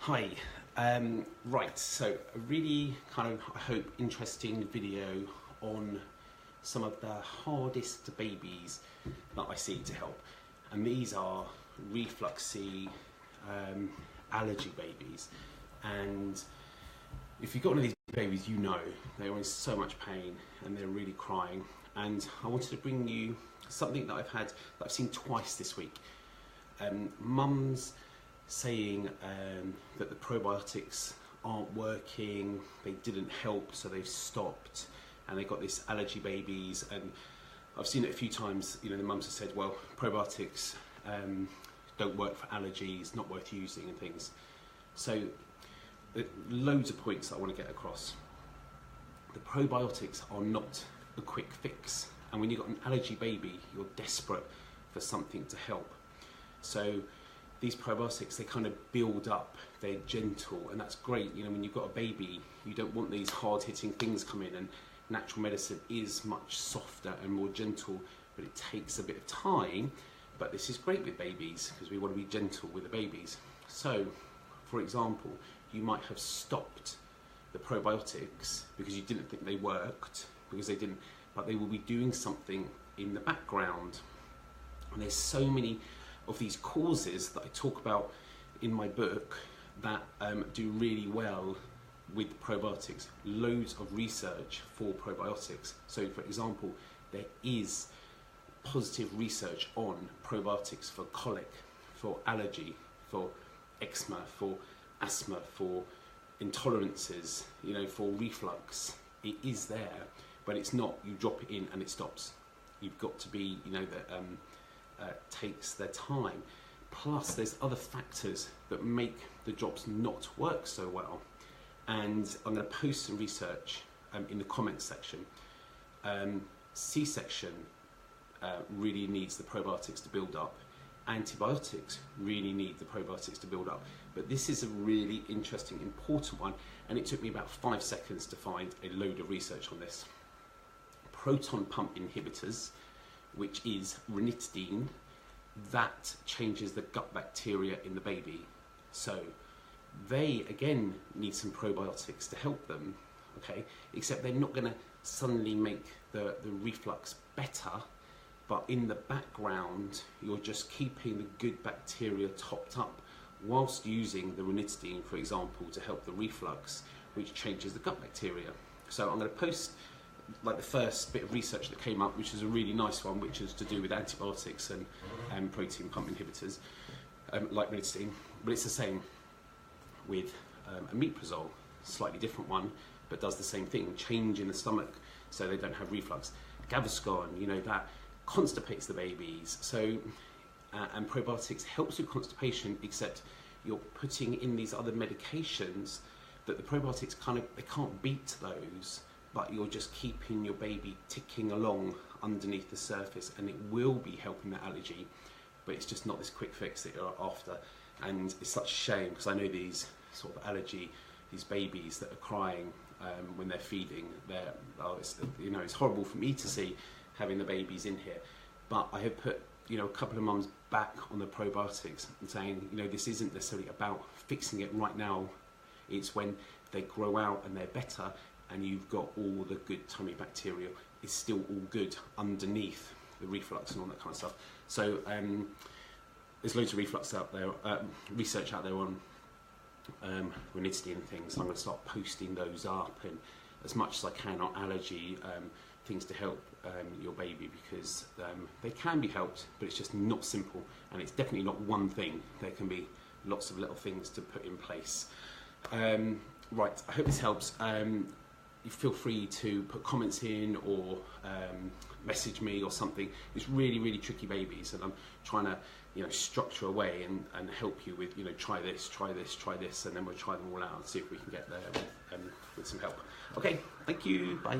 Hi, right, so a really I hope, interesting video on some of the hardest babies that I see to help. And these are refluxy, allergy babies. And if you've got one of these babies, you know they're in so much pain and they're really crying. And I wanted to bring you something that I've seen twice this week. Mums saying that the probiotics aren't working, they didn't help, so they've stopped, and they've got this allergy babies. And I've seen it a few times, you know, the mums have said, well, probiotics don't work for allergies, not worth using and things. So loads of points that I want to get across. The probiotics are not a quick fix, and when you've got an allergy baby, you're desperate for something to help. So these probiotics, they kind of build up, they're gentle, and that's great. You know, when you've got a baby, you don't want these hard-hitting things come in, and natural medicine is much softer and more gentle, but it takes a bit of time. But this is great with babies because we want to be gentle with the babies. So, for example, you might have stopped the probiotics because you didn't think they worked, because they didn't, but they will be doing something in the background. And there's so many of these causes that I talk about in my book that do really well with probiotics. Loads of research for probiotics. So for example, there is positive research on probiotics for colic, for allergy, for eczema, for asthma, for intolerances, you know, for reflux. It is there, but it's not you drop it in and it stops. You've got to be, you know, that takes their time. Plus there's other factors that make the drops not work so well, and I'm going to post some research in the comments section. C-section really needs the probiotics to build up. Antibiotics really need the probiotics to build up, but this is a really interesting, important one, and it took me about 5 seconds to find a load of research on this. Proton pump inhibitors, which is ranitidine, that changes the gut bacteria in the baby. So they again need some probiotics to help them, okay? Except they're not going to suddenly make the reflux better, but in the background you're just keeping the good bacteria topped up whilst using the ranitidine, for example, to help the reflux, which changes the gut bacteria. So I'm going to post like the first bit of research that came up, which is a really nice one, which is to do with antibiotics and protein pump inhibitors, like ranitidine. But it's the same with omeprazole, slightly different one, but does the same thing, change in the stomach so they don't have reflux. Gaviscon, you know, that constipates the babies. So, and probiotics helps with constipation, except you're putting in these other medications that the probiotics they can't beat those, but you're just keeping your baby ticking along underneath the surface, and it will be helping the allergy, but it's just not this quick fix that you're after. And it's such a shame, because I know these sort of allergy, these babies that are crying when they're feeding, you know, it's horrible for me to see having the babies in here, but I have put, you know, a couple of mums back on the probiotics and saying, you know, this isn't necessarily about fixing it right now, it's when they grow out and they're better, and you've got all the good tummy bacteria, it's still all good underneath the reflux and all that kind of stuff. So there's loads of reflux out there, research out there on ranitidine and things. I'm going to start posting those up, and as much as I can on allergy things to help your baby, because they can be helped, but it's just not simple, and it's definitely not one thing. There can be lots of little things to put in place. Right, I hope this helps. You feel free to put comments in or message me or something. It's really, really tricky babies, and I'm trying to, you know, structure a way and help you with, you know, try this, try this, try this, and then we'll try them all out and see if we can get there with some help. Okay, thank you, bye.